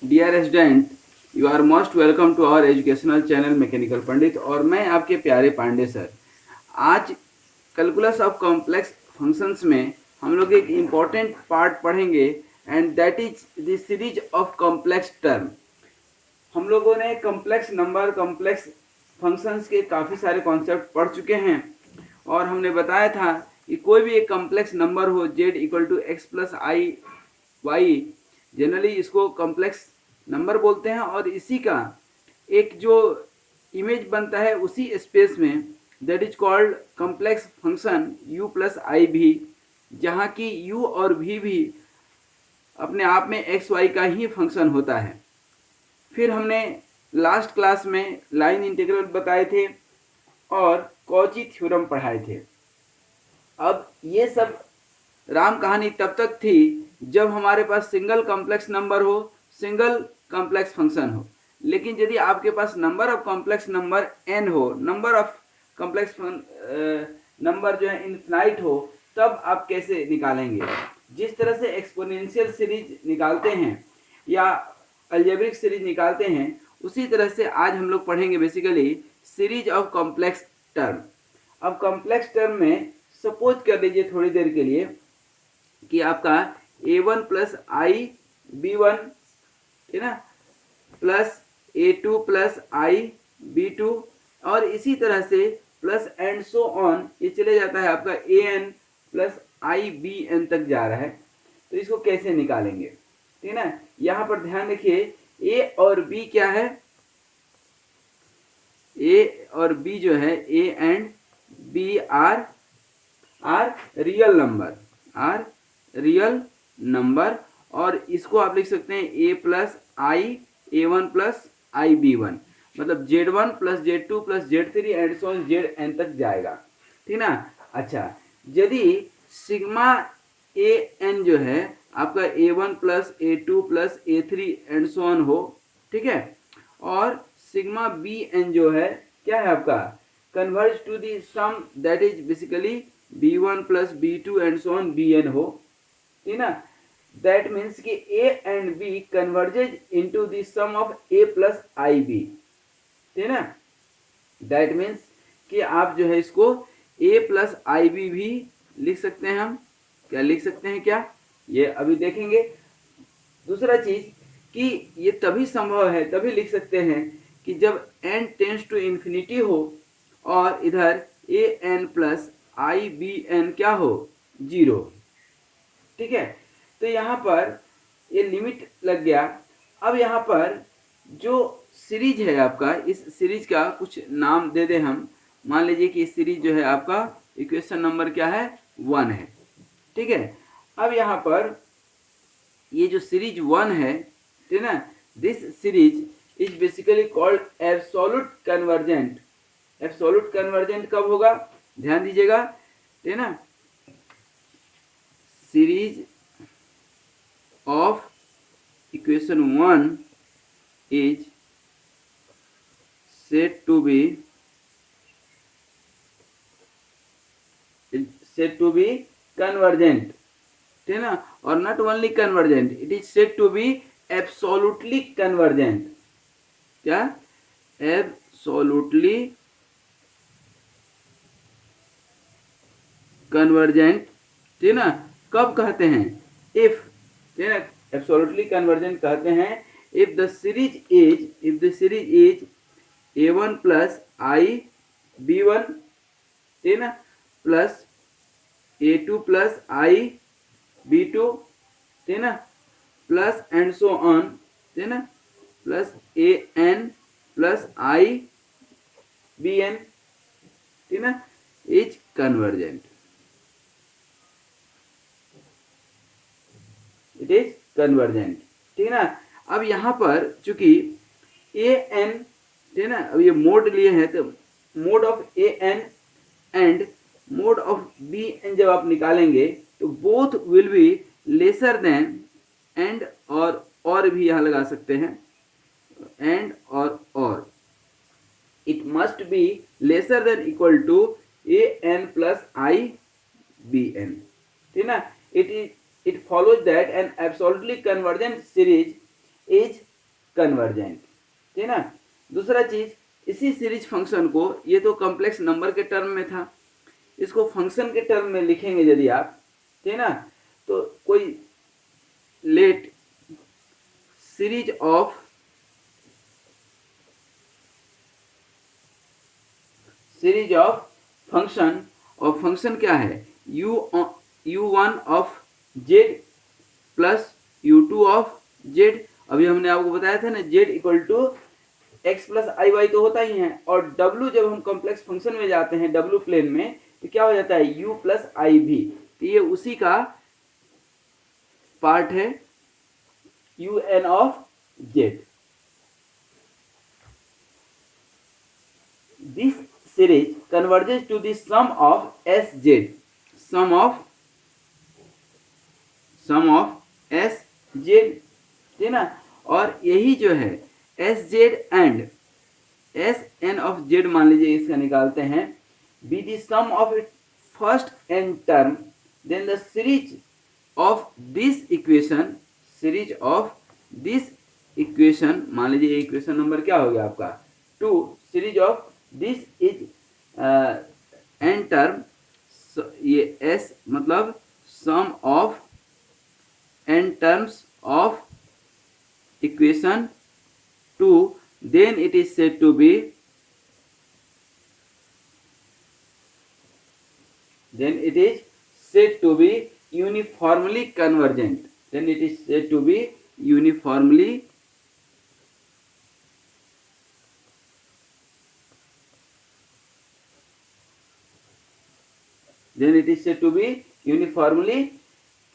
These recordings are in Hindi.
Dear student, you are most welcome to our educational channel mechanical Pandit. और मैं आपके प्यारे पांडे सर। आज कैलकुलस ऑफ कॉम्प्लेक्स फंक्शंस में हम लोग एक इम्पॉर्टेंट पार्ट पढ़ेंगे, and that is the series of complex term. हम लोगों ने कॉम्प्लेक्स नंबर, कॉम्प्लेक्स फंक्शंस के काफ़ी सारे कॉन्सेप्ट पढ़ चुके हैं, और हमने बताया था कि कोई भी एक कॉम्प्लेक्स नंबर हो z equal to x plus I Y, generally इसको कॉम्प्लेक्स नंबर बोलते हैं। और इसी का एक जो इमेज बनता है उसी स्पेस में, that is called complex function u plus i भी, जहाँ की u और v भी अपने आप में एक्स वाई का ही फंक्शन होता है। फिर हमने लास्ट क्लास में लाइन इंटीग्रल बताए थे और कॉची थ्योरम पढ़ाए थे। अब ये सब राम कहानी तब तक थी जब हमारे पास सिंगल कॉम्प्लेक्स नंबर हो, सिंगल कॉम्प्लेक्स फंक्शन हो। लेकिन यदि आपके पास number of complex number n हो, नंबर ऑफ कॉम्प्लेक्स नंबर जो है इनफिनाइट हो, तब आप कैसे निकालेंगे? जिस तरह से एक्सपोनेंशियल सीरीज निकालते हैं या अलजेब्रिक सीरीज निकालते हैं, उसी तरह से आज हम लोग पढ़ेंगे basically series of complex term. अब कॉम्प्लेक्स टर्म में सपोज कर लीजिए थोड़ी देर के लिए कि आपका a1 प्लस आई बी वन, ठीक ना, प्लस a2 प्लस आई बी टू, और इसी तरह से प्लस एंड सो ऑन, ये चले जाता है आपका an plus I B N तक जा रहा है। तो इसको कैसे निकालेंगे, ठीक ना? यहाँ पर ध्यान रखिए, a और b क्या है? a और b जो है, a and b are real number, are real number. और इसको आप लिख सकते हैं a plus I A one plus I B one, मतलब z1 plus z2 plus z3 and so on zn तक जाएगा, ठीक ना? अच्छा, यदि सिग्मा ए एन जो है आपका a1 plus a2 plus a3 and so on हो, ठीक है, और सिग्मा बी एन जो है क्या है आपका, converge to the sum that is basically b1 plus b2 and so on bn हो, ठीक ना? दैट मीन्स कि a and b converges into the sum of a plus I B, ठीक ना? दैट मीन्स कि आप जो है इसको a प्लस आई बी भी लिख सकते हैं। हम क्या लिख सकते हैं, क्या ये अभी देखेंगे। दूसरा चीज कि ये तभी संभव है, तभी लिख सकते हैं कि जब n टेंस टू इन्फिनिटी हो और इधर a n plus I B N क्या हो, 0, ठीक है। तो यहाँ पर ये लिमिट लग गया। अब यहाँ पर जो सीरीज है आपका, इस सीरीज का कुछ नाम दे दे हम। मान लीजिए कि इस सीरीज जो है आपका इक्वेशन नंबर क्या है, 1 है, ठीक है। अब यहाँ पर ये जो सीरीज 1 है, ठीक है ना, this series is basically called absolute convergent. Absolute convergent कब होगा, ध्यान दीजिएगा, ठीक है ना। Series of equation 1 is said to be convergent, ठीक है ना, और not only convergent, it is said to be absolutely convergent। क्या? absolutely convergent, ठीक है ना। कब कहते हैं? if, ठीक है ना, absolutely convergent कहते हैं if the series is a1 plus I b1, ठीक है ना, plus a2 plus I b2, ठीक है ना, प्लस एंड सो ऑन, ठीक है ना, plus an plus I bn, ठीक है ना, is convergent, it is convergent, ठीक है ना। अब यहाँ पर चूंकि ए एन, ठीक है ना, अब ये मोड लिए हैं, तो mod of A n and mod of b n जब आप निकालेंगे तो both will be lesser than and, और भी यहाँ लगा सकते हैं, एंड और it must be lesser than equal to a n plus I B n, ठीक है ना। It follows that an absolutely convergent series is convergent, ठीक है ना। दूसरा चीज, इसी सीरीज फंक्शन को, ये तो कॉम्प्लेक्स नंबर के टर्म में था, इसको फंक्शन के टर्म में लिखेंगे यदि आप, ठीक है ना, तो कोई लेट सीरीज ऑफ फंक्शन, और फंक्शन क्या है, u1 of z plus u2 of z. अभी हमने आपको बताया था ना, z equal to x plus I y तो होता ही है, और w जब हम कॉम्प्लेक्स फंक्शन में जाते हैं w प्लेन में, तो क्या हो जाता है, u प्लस आई भी, तो ये उसी का पार्ट है un of z। This series converges to the sum of s z, sum of s z, ठीक है ना। और यही जो है s z and s n of z, मान लीजिए इसका निकालते हैं, be the sum of it first n term, then the series of this equation, मान लीजिए इक्वेशन नंबर क्या हो गया आपका 2, series of this is n term, ये एस मतलब सम of n terms of equation 2, then it is said to be uniformly convergent, then it is said to be uniformly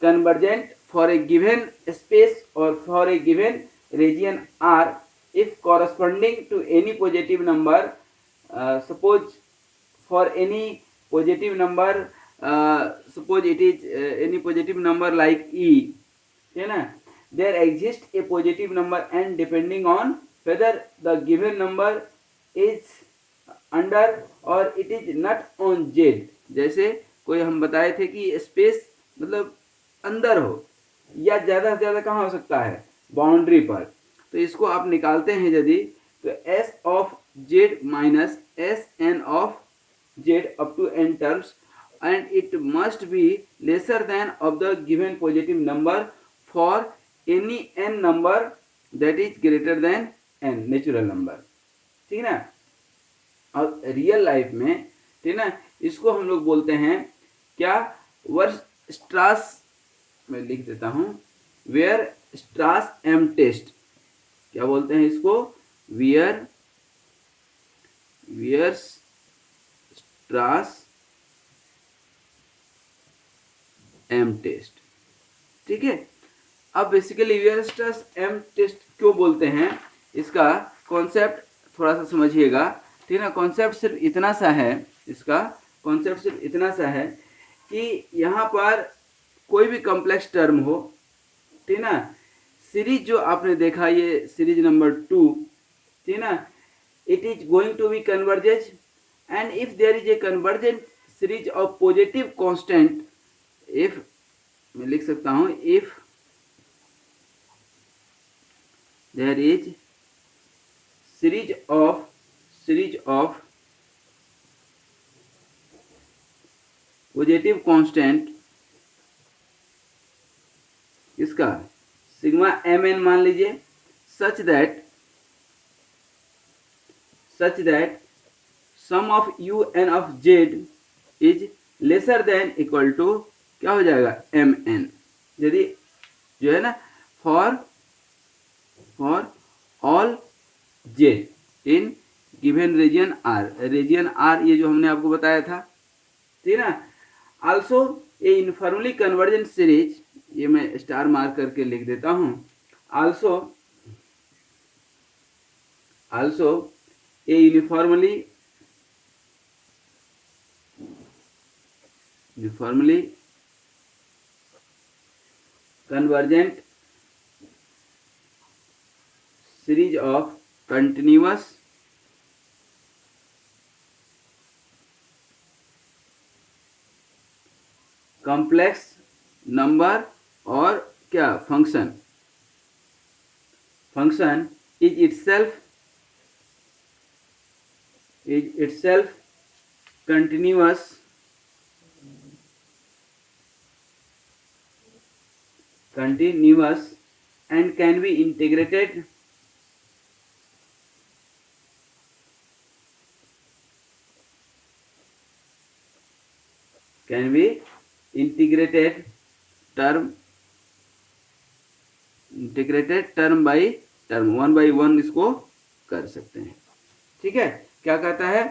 convergent for a given space or for a given region R, if corresponding to any positive number, suppose for any positive number, suppose it is any positive number like e, है ना, there exists a positive number n depending on whether the given number is under or it is not on z। जैसे कोई हम बताए थे कि स्पेस मतलब अंदर हो या ज्यादा से ज्यादा कहाँ हो सकता है, बाउंड्री पर, तो इसको आप निकालते हैं यदि, तो s of z minus s n of z up to n terms, and it must be lesser than of the given positive number for any n number that is greater than n natural number, ठीक है ना। और रियल लाइफ में, ठीक है ना, इसको हम लोग बोलते हैं क्या, वर्स्ट्रास, मैं लिख देता हूं, वेयरस्ट्रास एम टेस्ट, क्या बोलते हैं इसको, वेयरस्ट्रास एम टेस्ट, ठीक है। अब बेसिकली वेयरस्ट्रास एम टेस्ट क्यों बोलते हैं, इसका कॉन्सेप्ट थोड़ा सा समझिएगा, ठीक है ना। कॉन्सेप्ट सिर्फ इतना सा है, इसका कॉन्सेप्ट सिर्फ इतना सा है कि यहाँ पर कोई भी कॉम्प्लेक्स टर्म हो, ठीक है ना, सीरीज जो आपने देखा ये सीरीज नंबर 2, ठीक है ना, it is going to be converges, and if there is a convergent series of positive constant, if, मैं लिख सकता हूं, if there is series of positive constant, इसका सिग्मा एम एन मान लीजिए, such that sum of u n of z is lesser than equal to, क्या हो जाएगा, एम एन, यदि जो है ना, for all z in given region r, ये जो हमने आपको बताया था, ठीक है ना। Also a uniformly convergent series, ये मैं स्टार मार्क करके लिख देता हूं, also a uniformly convergent series of continuous complex number और क्या, function is itself continuous and can be integrated term by term, one by one इसको कर सकते हैं। ठीक है, क्या कहता है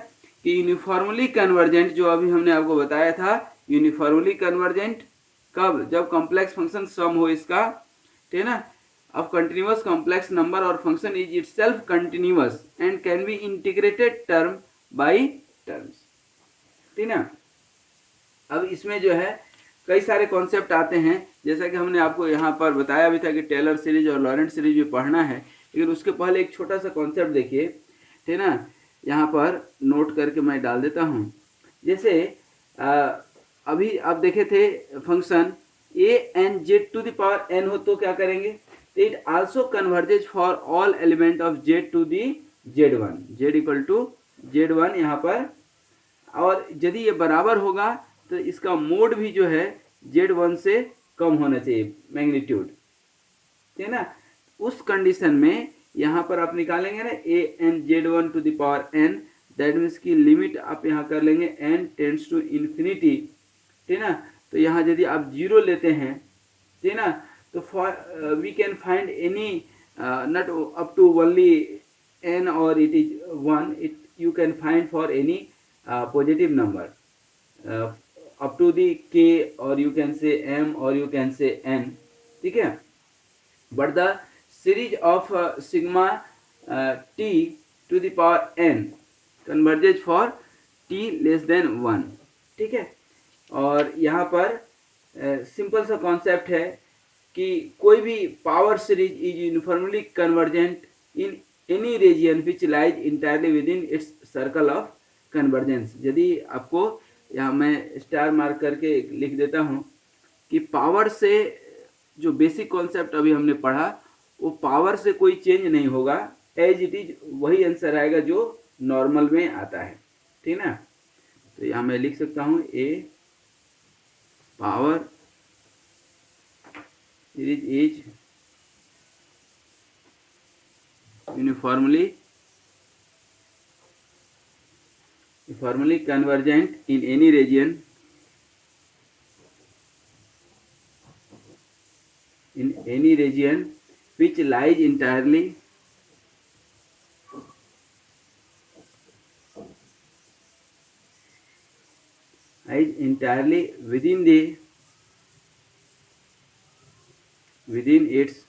कि यूनिफॉर्मली कन्वर्जेंट, जो अभी हमने आपको बताया था, यूनिफॉर्मली कन्वर्जेंट कब, जब कॉम्प्लेक्स फंक्शन सम हो इसका, ठीक है ना, ऑफ कंटिन्यूअस कॉम्प्लेक्स नंबर और function is itself continuous and can be integrated term by terms. ठीक ना। अब इसमें जो है कई सारे कॉन्सेप्ट आते हैं, जैसा कि हमने आपको यहाँ पर बताया भी था कि टेलर सीरीज और लॉरेंट सीरीज भी पढ़ना है, लेकिन उसके पहले एक छोटा सा कॉन्सेप्ट देखिए, ठीक ना, यहाँ पर नोट करके मैं डाल देता हूँ। जैसे अभी आप देखे थे function a N z to the power n हो तो क्या करेंगे, तो it also converges for all element of z to the z one, z equal to z one यहाँ पर, और यदि ये बराबर होगा तो इसका मोड भी जो है z1 से कम होना चाहिए, मैग्नीट्यूड, ठीक है ना। उस कंडीशन में यहाँ पर आप निकालेंगे ना a n z1 to the power n, that means की लिमिट आप यहाँ कर लेंगे n टेंड्स टू इन्फिनिटी, ठीक है ना। तो यहाँ यदि आप 0 लेते हैं, ठीक है ना, तो we can find any not up to only n और it is 1, it you can find for any positive number up to the k, or you can say m, or you can say n, ठीक है। but the series of sigma t to the power n converges for t less than 1, ठीक है। और यहाँ पर सिंपल सा कॉन्सेप्ट है कि कोई भी power series is uniformly convergent in any region which lies entirely within its circle of convergence. यदि आपको यहाँ मैं स्टार मार्क करके लिख देता हूँ कि पावर से जो बेसिक कॉन्सेप्ट अभी हमने पढ़ा, वो पावर से कोई चेंज नहीं होगा, एज इट इज वही आंसर आएगा जो नॉर्मल में आता है, ठीक ना। तो यहाँ मैं लिख सकता हूँ a power series is uniformly convergent in any region which lies entirely within its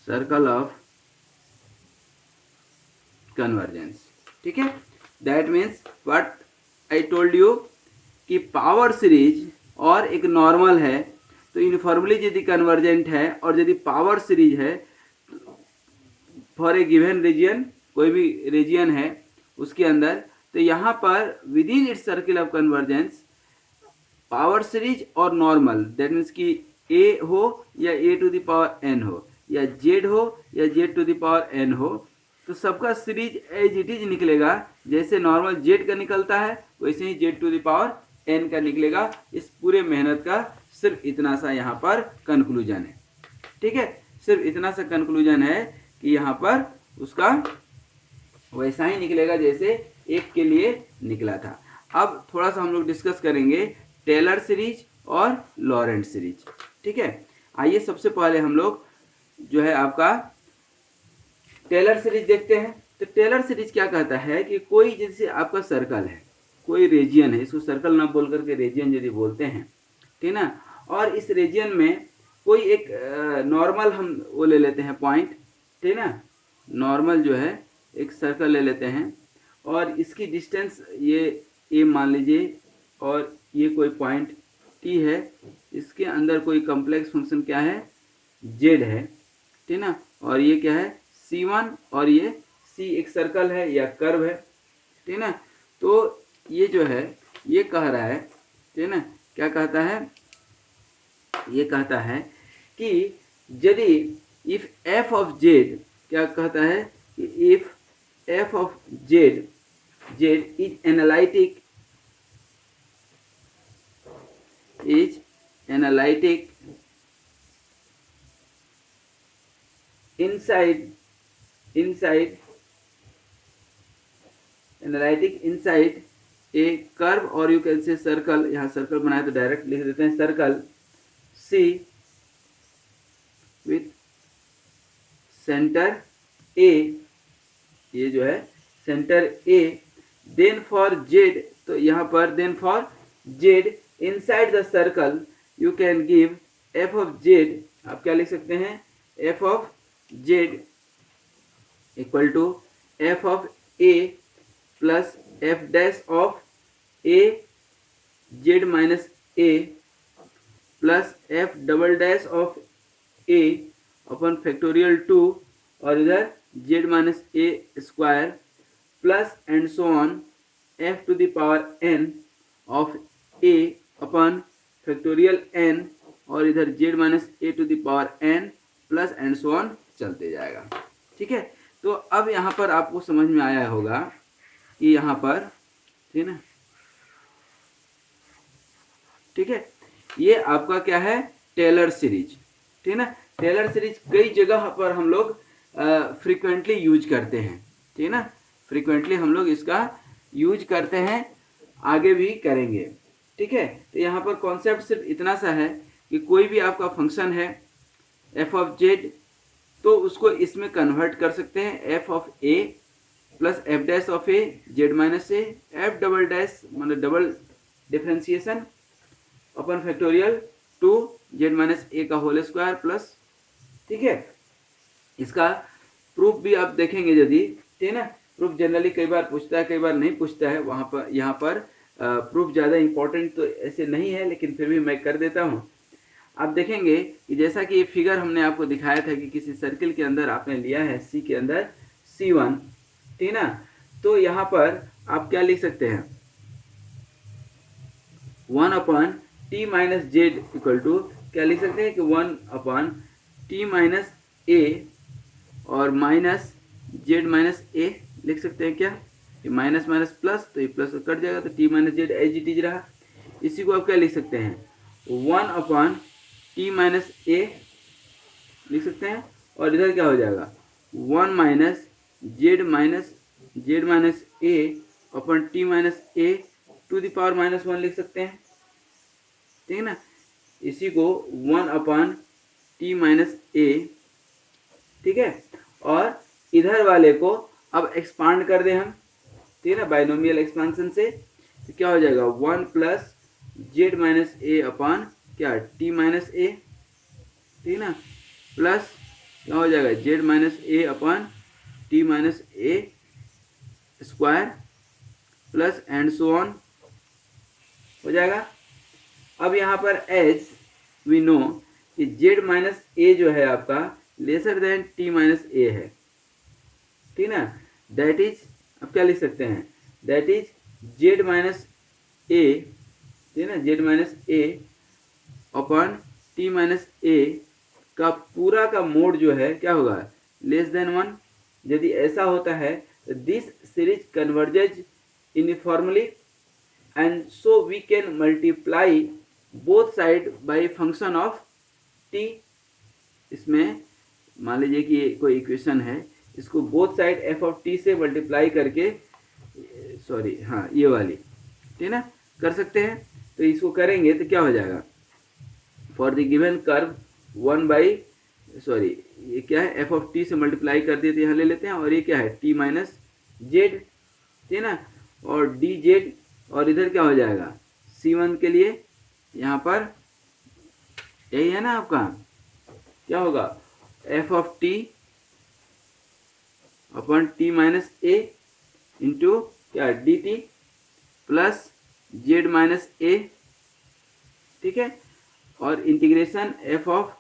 circle of convergence, ठीक है। That means what I told you कि पावर सीरीज और एक नॉर्मल है, तो यूनिफॉर्मली यदि कन्वर्जेंट है और यदि पावर सीरीज है फॉर ए गिवन रीजन, कोई भी रीजन है उसके अंदर, तो यहाँ पर within its circle of convergence power series और नॉर्मल, दैट मीन्स कि ए हो या a to the power n हो, या जेड हो या z to the power n हो, तो सबका सीरीज एज इट इज निकलेगा, जैसे नॉर्मल जेड का निकलता है वैसे ही z to the power n का निकलेगा। इस पूरे मेहनत का सिर्फ इतना सा यहाँ पर कंक्लूजन है, ठीक है। सिर्फ इतना सा कंक्लूजन है कि यहाँ पर उसका वैसा ही निकलेगा जैसे एक के लिए निकला था। अब थोड़ा सा हम लोग डिस्कस करेंगे टेलर सीरीज और लॉरेंट सीरीज, ठीक है। आइए सबसे पहले हम लोग जो है आपका टेलर सीरीज देखते हैं। तो टेलर सीरीज क्या कहता है कि कोई जैसे आपका सर्कल है, कोई रीजियन है, इसको सर्कल ना बोल करके रीजियन यदि बोलते हैं, ठीक ना, और इस रीजियन में कोई एक नॉर्मल हम वो ले लेते हैं पॉइंट, ठीक ना, नॉर्मल जो है एक सर्कल ले लेते हैं और इसकी डिस्टेंस ये ए मान लीजिए, और ये कोई पॉइंट टी है, इसके अंदर कोई कॉम्प्लेक्स फंक्शन क्या है जेड है, ठीक ना, और ये क्या है C1, और ये C एक सर्कल है या कर्व है, ठीक ना। तो ये जो है ये कह रहा है, ठीक ना, क्या कहता है, ये कहता है कि यदि इफ एफ ऑफ जेड क्या कहता है कि if f of z is analytic inside a curve or you can say circle, यहाँ सर्कल बनाए तो डायरेक्ट लिख देते हैं circle C with centre A, ये जो है centre A, then for Z, तो यहाँ पर then for Z inside the circle you can give f of Z, आप क्या लिख सकते हैं f of Z equal to f of A plus f dash of A Z minus A plus f double dash of A upon factorial 2 और इधर z minus a square plus and so on f to the power n of a upon factorial n और इधर z minus A to the power n plus and so on चलते जाएगा। ठीक है, तो अब यहाँ पर आपको समझ में आया होगा कि यहाँ पर ठीक है ना, ठीक है, ये आपका क्या है टेलर सीरीज, ठीक है ना। टेलर सीरीज कई जगह पर हम लोग फ्रीक्वेंटली यूज करते हैं, ठीक है ना, फ्रीक्वेंटली हम लोग इसका यूज करते हैं, आगे भी करेंगे। ठीक है, तो यहाँ पर कॉन्सेप्ट सिर्फ इतना सा है कि कोई भी आपका फंक्शन है एफ ऑफ जेड, तो उसको इसमें कन्वर्ट कर सकते हैं F of A plus F dash of A Z minus A, F double dash मतलब double differentiation upon factorial 2 Z minus a का होल स्क्वायर प्लस, ठीक है। इसका प्रूफ भी आप देखेंगे यदि, ठीक है ना, प्रूफ जनरली कई बार पूछता है कई बार नहीं पूछता है, वहाँ पर यहाँ पर प्रूफ ज़्यादा इम्पोर्टेंट तो ऐसे नहीं है, लेकिन फिर भी मैं कर देता हूँ। आप देखेंगे कि जैसा कि ये फिगर हमने आपको दिखाया था कि किसी सर्किल के अंदर आपने लिया है सी के अंदर C1, ठीक है ना, तो यहाँ पर आप क्या लिख सकते हैं 1 upon t minus z equal to क्या लिख सकते हैं कि 1 अपॉन टी माइनस ए और माइनस जेड माइनस ए लिख सकते हैं क्या, ये माइनस माइनस प्लस, तो ये प्लस कट जाएगा तो t minus z as it is रहा। इसी को आप क्या लिख सकते हैं 1 अपॉन टी माइनस ए लिख सकते हैं, और इधर क्या हो जाएगा 1 minus z minus a upon t minus A to the power minus 1 लिख सकते हैं, ठीक है ना। इसी को 1 अपॉन टी माइनस ए, ठीक है, और इधर वाले को अब एक्सपांड कर दें हम, ठीक है ना, बाइनोमियल एक्सपांशन से, तो क्या हो जाएगा 1 plus z minus a upon क्या टी माइनस ए, ठीक है ना, प्लस क्या हो जाएगा z minus a upon t minus a square plus and so on हो जाएगा। अब यहाँ पर एज वी नो कि जेड माइनस ए जो है आपका लेसर देन टी माइनस ए है, ठीक है ना, दैट इज अब क्या लिख सकते हैं that is Z minus a, ठीक है ना, Z minus a upon t minus a का पूरा का मोड जो है क्या होगा लेस देन 1। यदि ऐसा होता है तो this series converges uniformly and so we can multiply both side by function of t. इसमें मान लीजिए कि ये कोई इक्वेशन है, इसको both side f of t से मल्टीप्लाई करके, सॉरी हाँ ये वाली, ठीक है ना, कर सकते हैं। तो इसको करेंगे तो क्या हो जाएगा for the given curve 1 by sorry ये क्या है एफ ऑफ टी से मल्टीप्लाई कर दिए तो यहाँ ले लेते हैं, और ये क्या है टी माइनस जेड, ठीक है ना, और डी जेड, और इधर क्या हो जाएगा C1 के लिए यहाँ पर यही है ना आपका, क्या होगा f of t upon t minus a into क्या d t plus z minus a, ठीक है, और integration f of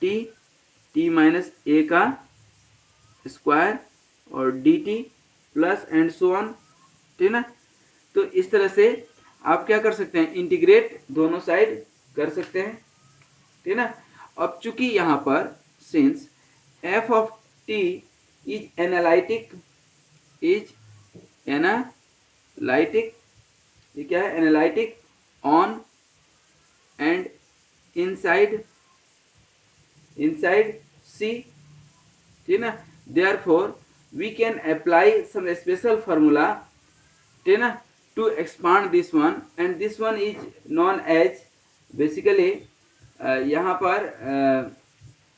t minus a का स्क्वायर और d t plus and so on, ठीक है ना। तो इस तरह से आप क्या कर सकते हैं इंटीग्रेट दोनों साइड कर सकते हैं, ठीक है ना। अब चूंकि यहाँ पर since f of t is analytic, ये क्या है, analytic on and inside c, ठीक है ना, therefore we can apply some special formula, ठीक है ना, to expand this one, and this one is known as basically यहाँ पर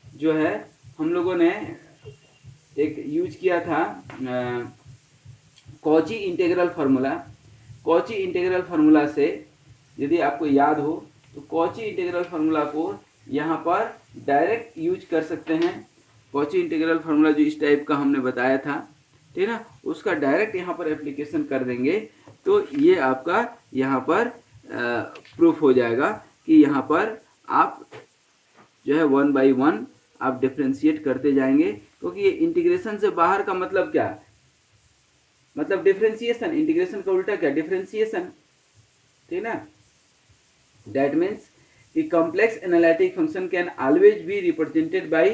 जो है हम लोगों ने एक यूज किया था Cauchy integral formula. Cauchy integral formula से यदि आपको याद हो तो कॉची इंटीग्रल फार्मूला को यहाँ पर डायरेक्ट यूज कर सकते हैं। कॉची इंटीग्रल फार्मूला जो इस टाइप का हमने बताया था, ठीक है ना, उसका डायरेक्ट यहाँ पर एप्लीकेशन कर देंगे तो ये आपका यहाँ पर प्रूफ हो जाएगा कि यहाँ पर आप जो है 1 by 1 आप डिफ्रेंशिएट करते जाएंगे, क्योंकि ये इंटीग्रेशन से बाहर का मतलब क्या, मतलब डिफ्रेंशिएशन। इंटीग्रेशन का उल्टा क्या, डिफ्रेंशिएशन, ठीक है ना। दैट मीन्स कि complex analytic function can always be represented by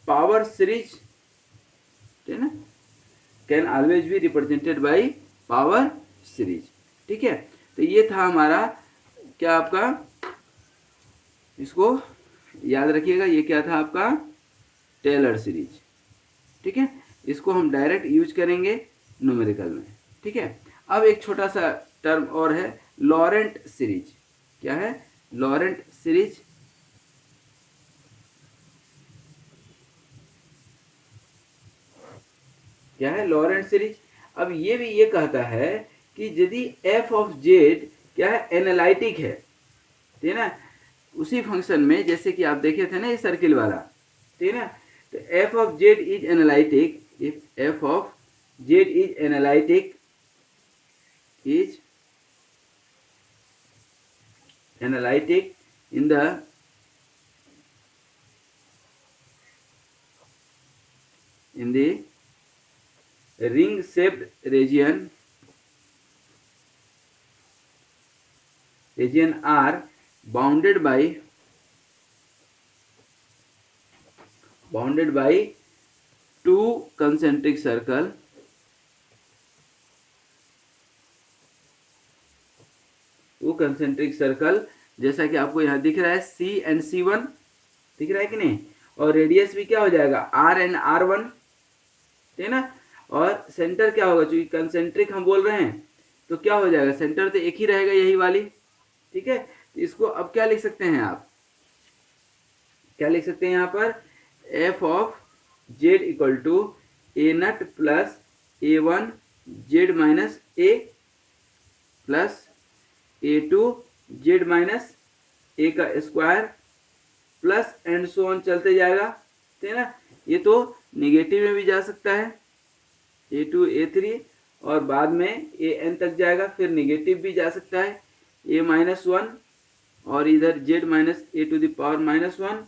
power series, ठीक है ना, can always be represented by power series, ठीक है। तो ये था हमारा क्या, आपका इसको याद रखिएगा, ये क्या था आपका टेलर सीरीज, ठीक है। इसको हम डायरेक्ट यूज करेंगे न्यूमेरिकल में, ठीक है। अब एक छोटा सा टर्म और है लॉरेंट सीरीज। क्या है, लॉरेंट सीरीज। क्या है, लॉरेंट सीरीज। अब ये भी ये कहता है कि यदि एफ ऑफ जेड क्या है, एनालिटिक है, ठीक है ना, उसी फंक्शन में जैसे कि आप देखे थे ना ये सर्किल वाला, ठीक है ना, तो F of z is analytic, if f of z is analytic, is analytic in the ring shaped region R bounded by two concentric circle, जैसा कि आपको यहाँ दिख रहा है C एंड C1 दिख रहा है कि नहीं, और रेडियस भी क्या हो जाएगा R एंड R1, ठीक है ना, और सेंटर क्या होगा, चूंकि कंसेंट्रिक हम बोल रहे हैं तो क्या हो जाएगा, सेंटर तो एक ही रहेगा, यही वाली, ठीक है। तो इसको अब क्या लिख सकते हैं आप, क्या लिख सकते हैं यहाँ पर, f of z equal to a nought plus a one z minus a plus a two z minus a का square plus and so on चलते जाएगा, ठीक है ना। ये तो निगेटिव में भी जा सकता है, a2 a3, और बाद में an तक जाएगा, फिर निगेटिव भी जा सकता है a-1, और इधर z minus A to the power -1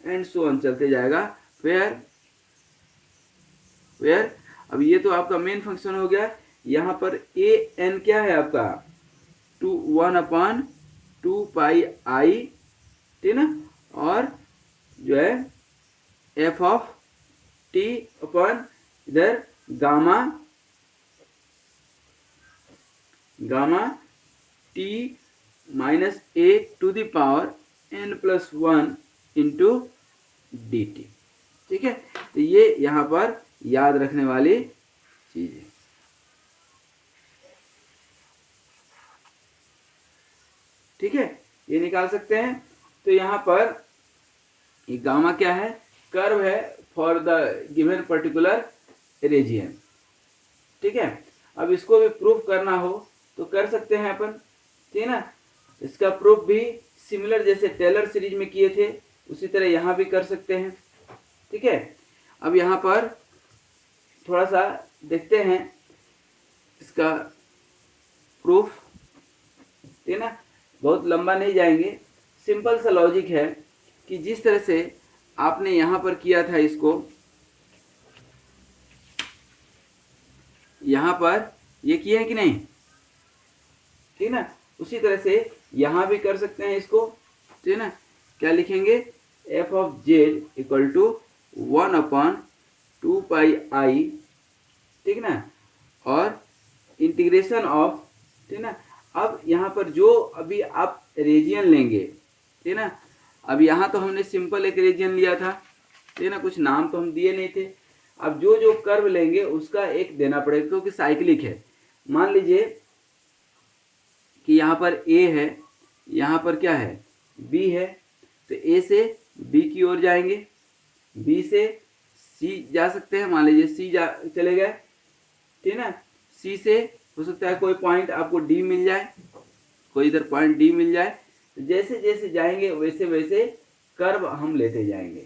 and so on चलते जाएगा। वेयर अब ये तो आपका मेन फंक्शन हो गया। यहाँ पर an क्या है आपका 1/2 पाई आई, ठीक ना, और जो है एफ ऑफ टी अपॉन इधर gamma t minus A to the power n+1 into d t, ठीक है। तो ये यहाँ पर याद रखने वाली चीज है, ठीक है, ये निकाल सकते हैं। तो यहाँ पर ये गामा क्या है, कर्व है for the given particular region, ठीक है। अब इसको भी प्रूफ करना हो तो कर सकते हैं अपन, ठीक है ना। इसका प्रूफ भी सिमिलर जैसे टेलर सीरीज में किए थे उसी तरह यहाँ भी कर सकते हैं, ठीक है। अब यहाँ पर थोड़ा सा देखते हैं इसका प्रूफ, ठीक है ना, बहुत लंबा नहीं जाएंगे, सिंपल सा लॉजिक है कि जिस तरह से आपने यहाँ पर किया था, इसको यहाँ पर ये किया है कि नहीं, ठीक ना, उसी तरह से यहाँ भी कर सकते हैं इसको, ठीक है ना। क्या लिखेंगे, f of z equal to 1/2 pi i, ठीक ना, और इंटीग्रेशन ऑफ, ठीक ना। अब यहाँ पर जो अभी आप रीजन लेंगे, ठीक ना, अब यहाँ तो हमने सिंपल एक रीजन लिया था, ठीक ना, कुछ नाम तो हम दिए नहीं थे। अब जो जो कर्व लेंगे उसका एक देना पड़ेगा क्योंकि साइक्लिक है। मान लीजिए कि यहाँ पर ए है, यहाँ पर क्या है, बी है, तो ए से बी की ओर जाएंगे, बी से सी जा सकते हैं, मान लीजिए सी जा चले गए, ठीक ना। सी से हो सकता है कोई पॉइंट आपको डी मिल जाए, कोई इधर पॉइंट डी मिल जाए, तो जैसे जैसे जाएंगे वैसे वैसे कर्व हम लेते जाएंगे,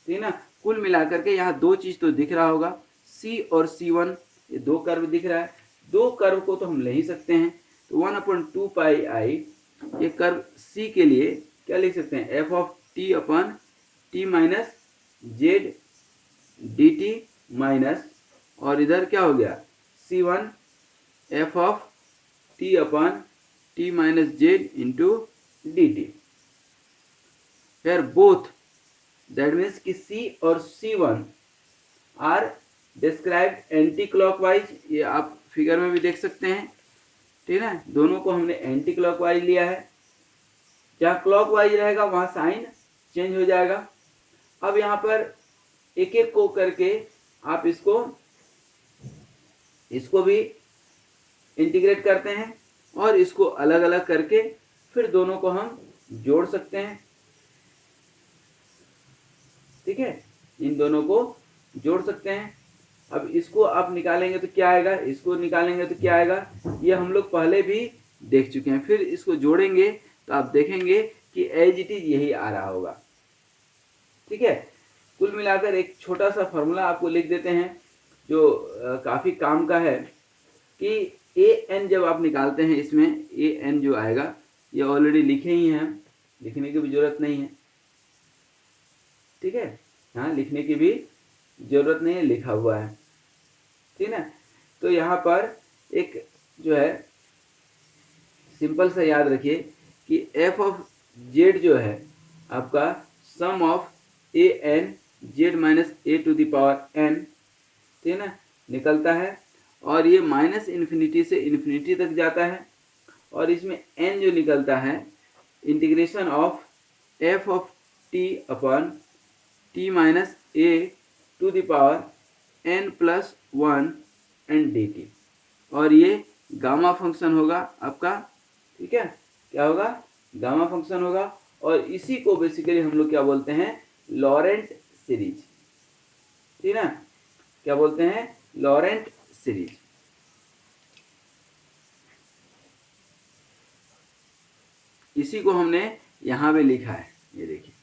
ठीक ना। कुल मिलाकर के यहाँ दो चीज तो दिख रहा होगा, सी और C1, ये दो कर्व दिख रहा है। दो कर्व को तो हम ले ही सकते हैं, तो 1/2 पाई आई, ये कर्व सी के लिए क्या लिख सकते हैं, F of t minus Z D T minus, और इधर क्या हो गया, C1 F of t minus Z into d T. फिर बोथ, दैट मीन्स कि C और C1 are described anti clockwise, ये आप फिगर में भी देख सकते हैं, ठीक है। दोनों को हमने एंटी क्लॉकवाइज लिया है, जहाँ क्लॉकवाइज रहेगा वहाँ साइन चेंज हो जाएगा। अब यहाँ पर एक एक को करके आप इसको भी इंटीग्रेट करते हैं और इसको अलग अलग करके फिर दोनों को हम जोड़ सकते हैं, ठीक है, इन दोनों को जोड़ सकते हैं। अब इसको आप निकालेंगे तो क्या आएगा, इसको निकालेंगे तो क्या आएगा, ये हम लोग पहले भी देख चुके हैं। फिर इसको जोड़ेंगे तो आप देखेंगे कि एज इट इज यही आ रहा होगा, ठीक है। कुल मिलाकर एक छोटा सा फॉर्मूला आपको लिख देते हैं जो काफी काम का है, कि ए एन जब आप निकालते हैं, इसमें ए एन जो आएगा ये ऑलरेडी लिखे ही हैं, लिखने की भी जरूरत नहीं है, ठीक है, हाँ लिखने की भी जरूरत नहीं है, लिखा हुआ है, ठीक है। तो यहाँ पर एक जो है सिंपल सा याद रखिए कि एफ ऑफ जेड जो है आपका sum of A N Z minus A to the power N, ठीक है ना, निकलता है, और ये माइनस इन्फिनिटी से इन्फिनिटी तक जाता है, और इसमें एन जो निकलता है integration of f of t upon t minus A to the power n plus 1 and d t, और ये गामा फंक्शन होगा आपका, ठीक है, क्या होगा, गामा फंक्शन होगा। और इसी को बेसिकली हम लोग क्या बोलते हैं, लॉरेंट सीरीज, ठीक है ना, क्या बोलते हैं, लॉरेंट सीरीज। इसी को हमने यहां पे लिखा है, ये देखिए,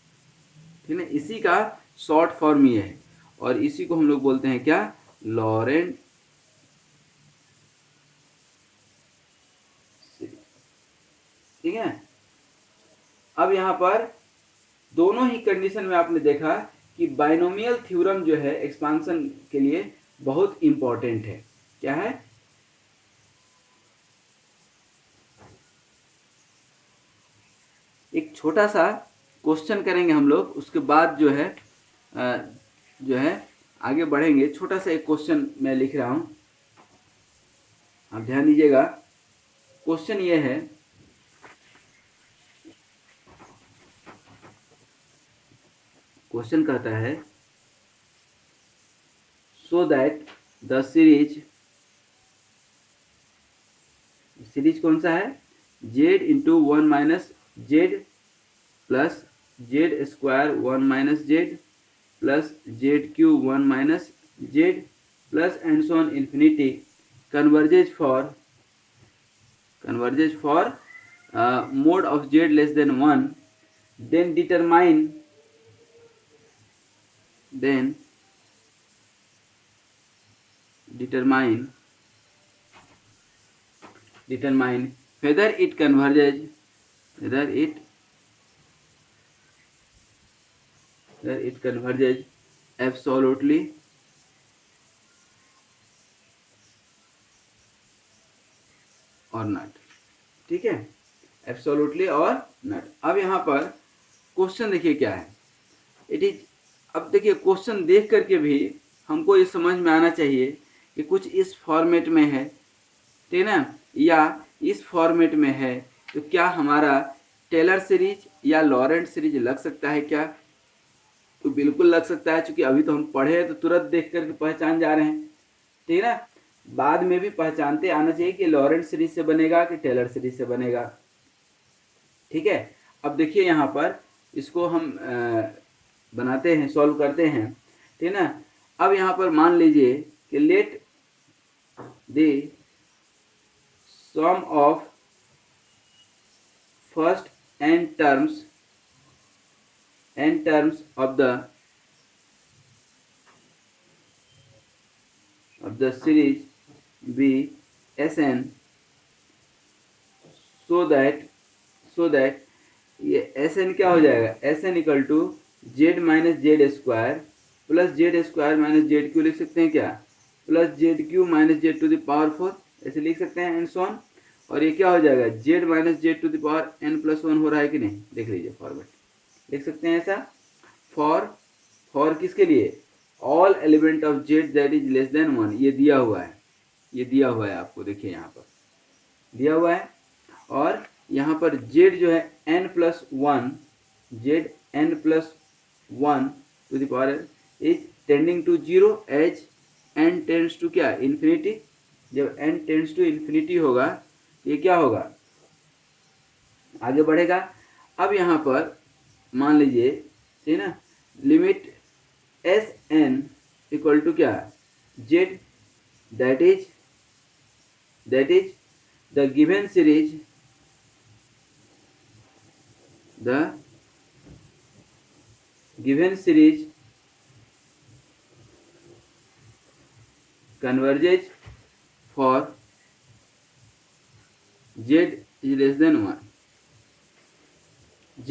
ठीक है, इसी का शॉर्ट फॉर्म ये है, और इसी को हम लोग बोलते हैं क्या, लॉरेंट सीरीज, ठीक है। अब यहाँ पर दोनों ही कंडीशन में आपने देखा कि बाइनोमियल थ्योरम जो है एक्सपांशन के लिए बहुत इंपॉर्टेंट है। क्या है, एक छोटा सा क्वेश्चन करेंगे हम लोग, उसके बाद जो है आगे बढ़ेंगे। छोटा सा एक क्वेश्चन मैं लिख रहा हूं, आप ध्यान दीजिएगा। क्वेश्चन ये है, क्वेश्चन कहता है सो दैट द सीरीज कौन सा है, Z into 1 minus z plus z square 1 minus z plus Z cube 1 minus z plus and so on infinity converges for mode of z less than 1, then determine whether it converges absolutely or not, ठीक है, एब्सोल्युटली और नॉट। अब यहाँ पर क्वेश्चन देखिए क्या है, इट इज, अब देखिए क्वेश्चन देख करके भी हमको ये समझ में आना चाहिए कि कुछ इस फॉर्मेट में है, ठीक है ना, या इस फॉर्मेट में है, तो क्या हमारा टेलर सीरीज या लॉरेंट सीरीज लग सकता है क्या? तो बिल्कुल लग सकता है, क्योंकि अभी तो हम पढ़े हैं तो तुरंत देख करके पहचान जा रहे हैं, ठीक है ना। बाद में भी पहचानते आना चाहिए कि लॉरेंट सीरीज से बनेगा कि टेलर सीरीज से बनेगा, ठीक है। अब देखिए यहाँ पर इसको हम बनाते हैं, सॉल्व करते हैं, ठीक है ना। अब यहाँ पर मान लीजिए कि let the sum of first n terms of the series be Sn, so that ये Sn क्या हो जाएगा, Sn equal to z minus z square plus z square minus z cube लिख सकते हैं क्या, plus z cube minus z to the power 4, ऐसे लिख सकते हैं, एंड सो ऑन। और ये क्या हो जाएगा, z minus z to the power n plus 1 हो रहा है कि नहीं, देख लीजिए फॉर्मेट लिख सकते हैं ऐसा। फॉर किसके लिए, all element of Z that is less than 1, ये दिया हुआ है, ये दिया हुआ है आपको, देखिए यहाँ पर दिया हुआ है। और यहाँ पर जेड जो है n plus 1, Z n plus 1 to the power is tending to 0 as n tends to क्या, इन्फिनिटी। जब n टेंड्स टू इन्फिनिटी होगा ये क्या होगा, आगे बढ़ेगा। अब यहाँ पर मान लीजिए, ठीक है ना, limit s n equal to क्या, z that is the given series, the given series converges for z is less than 1, z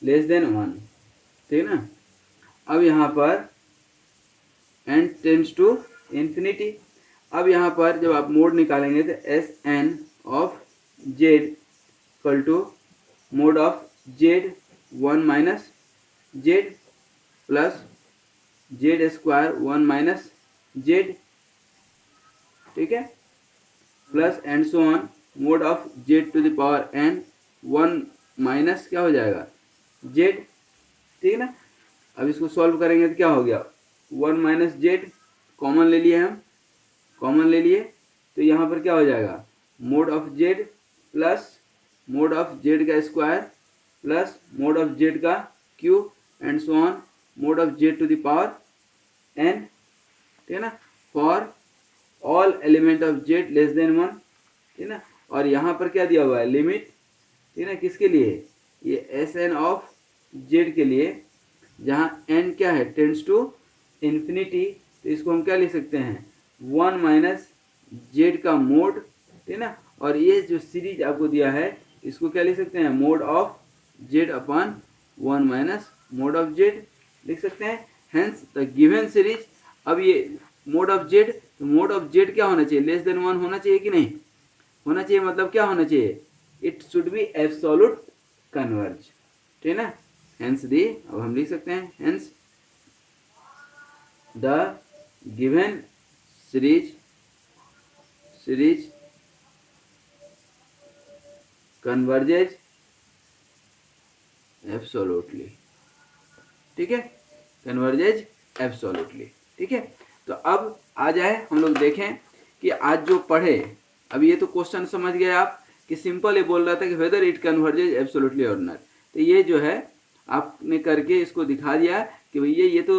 less than 1, ठीक है ना। अब यहाँ पर n टेंड्स टू इन्फिनिटी। अब यहाँ पर जब आप मोड निकालेंगे तो s n of z equal to mod of z 1 minus z plus z square 1 minus z, ठीक है, plus and so on mod of z to the power n 1 minus क्या हो जाएगा, जेड, ठीक है ना। अब इसको सॉल्व करेंगे तो क्या हो गया, 1 माइनस जेड कॉमन ले लिए, हम कॉमन ले लिए, तो यहाँ पर क्या हो जाएगा, mod of z plus mod of z का square plus mod of z का cube and so on mod of z to the power n, ठीक है ना, for all element of z less than 1, ठीक है ना। और यहाँ पर क्या दिया हुआ है, लिमिट, ठीक है ना, किसके लिए, ये एस एन ऑफ जेड के लिए, जहाँ n क्या है, टेंड्स टू इन्फिनिटी, तो इसको हम क्या लिख सकते हैं, 1 माइनस जेड का मोड, ठीक है ना। और ये जो सीरीज आपको दिया है इसको क्या लिख सकते हैं, mode of Z upon 1 minus mode of Z लिख सकते हैं, हेंस द गिवन सीरीज। अब ये मोड ऑफ जेड, तो मोड ऑफ जेड क्या होना चाहिए, लेस देन 1 होना चाहिए कि नहीं होना चाहिए, मतलब क्या होना चाहिए, it should be absolute converge, ठीक है ना। हेंस दी, अब हम लिख सकते हैं, hence the given series converges absolutely, ठीक है, कन्वर्जेज एब्सोल्युटली, ठीक है। तो अब आ जाए हम लोग देखें कि आज जो पढ़े, अब ये तो क्वेश्चन समझ गए आप कि सिंपल ये बोल रहा था कि वेदर इट कन्वर्जेज एब्सोल्युटली और नॉट, तो ये जो है आपने करके इसको दिखा दिया कि भैया ये तो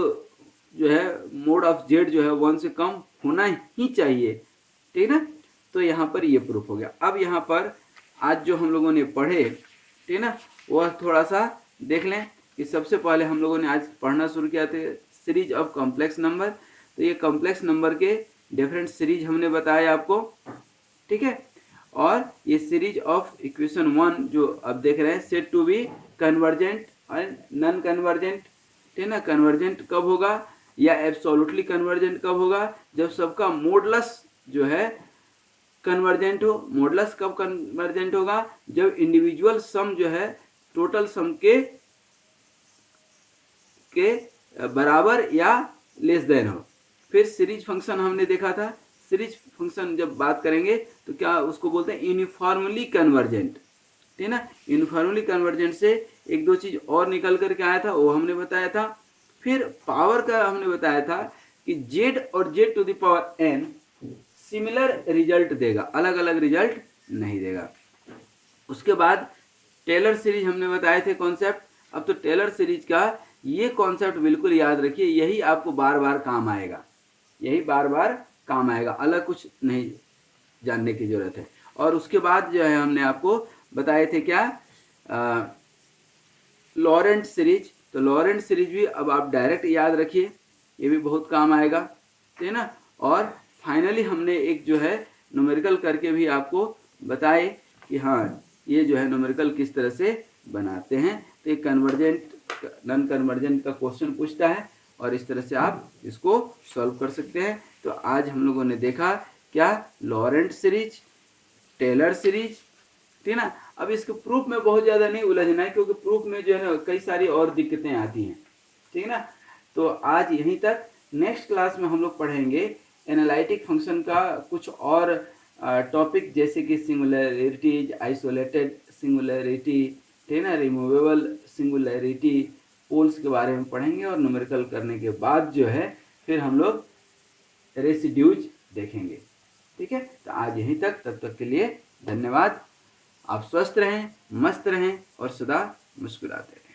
जो है मोड ऑफ जेड जो है 1 से कम होना ही चाहिए, ठीक है ना। तो यहाँ पर ये प्रूफ हो गया। अब यहाँ पर आज जो हम लोगों ने पढ़े, ठीक है ना, वह थोड़ा सा देख लें कि सबसे पहले हम लोगों ने आज पढ़ना शुरू किया था सीरीज ऑफ कॉम्प्लेक्स नंबर। तो ये कॉम्प्लेक्स नंबर के डिफरेंट सीरीज हमने बताया आपको, ठीक है। और ये सीरीज ऑफ इक्वेशन 1 जो अब देख रहे हैं, said to be convergent and non convergent, ठीक है ना। कन्वर्जेंट कब होगा या एब्सोल्युटली कन्वर्जेंट कब होगा, जब सबका मोडलस जो है कन्वर्जेंट हो। मोडलस कब कन्वर्जेंट होगा, जब इंडिविजुअल सम जो है टोटल सम के के बराबर या लेस देन हो। फिर सीरीज फंक्शन हमने देखा था। सीरीज फंक्शन जब बात करेंगे तो क्या उसको बोलते हैं, यूनिफॉर्मली कन्वर्जेंट, ठीक है ना। यूनिफॉर्मली कन्वर्जेंट से एक दो चीज और निकल करके आया था, वो हमने बताया था। फिर पावर का हमने बताया था कि z और z to the power n similar result देगा, अलग अलग रिजल्ट नहीं देगा। उसके बाद टेलर सीरीज हमने बताए थे कॉन्सेप्ट। अब तो टेलर सीरीज का ये कॉन्सेप्ट बिल्कुल याद रखिए, यही आपको बार बार काम आएगा, यही बार बार काम आएगा, अलग कुछ नहीं जानने की जरूरत है। और उसके बाद जो है हमने आपको बताए थे क्या, लॉरेंट सीरीज। तो लॉरेंट सीरीज भी अब आप डायरेक्ट याद रखिए, ये भी बहुत काम आएगा, ठीक है ना। और फाइनली हमने एक जो है न्यूमेरिकल करके भी आपको बताए कि हाँ ये जो है न्यूमेरिकल किस तरह से बनाते हैं। तो एक कन्वर्जेंट नॉन कन्वर्जेंट का क्वेश्चन पूछता है और इस तरह से आप इसको सॉल्व कर सकते हैं। तो आज हम लोगों ने देखा क्या, लॉरेंट सीरीज, टेलर सीरीज, ठीक है ना। अब इसके प्रूफ में बहुत ज़्यादा नहीं उलझना है, क्योंकि प्रूफ में जो है ना कई सारी और दिक्कतें आती हैं, ठीक है ना। तो आज यहीं तक। नेक्स्ट क्लास में हम लोग पढ़ेंगे एनालिटिक फंक्शन का कुछ और टॉपिक, जैसे कि सिंगुलरिटीज, आइसोलेटेड सिंगुलरिटी, ठीक है ना, रिमूवेबल सिंगुलरिटी, पोल्स के बारे में पढ़ेंगे। और न्यूमेरिकल करने के बाद जो है फिर हम लोग रेसिड्यूज देखेंगे, ठीक है। तो आज यहीं तक, तब तक के लिए धन्यवाद। आप स्वस्थ रहें, मस्त रहें और सदा मुस्कुराते रहें।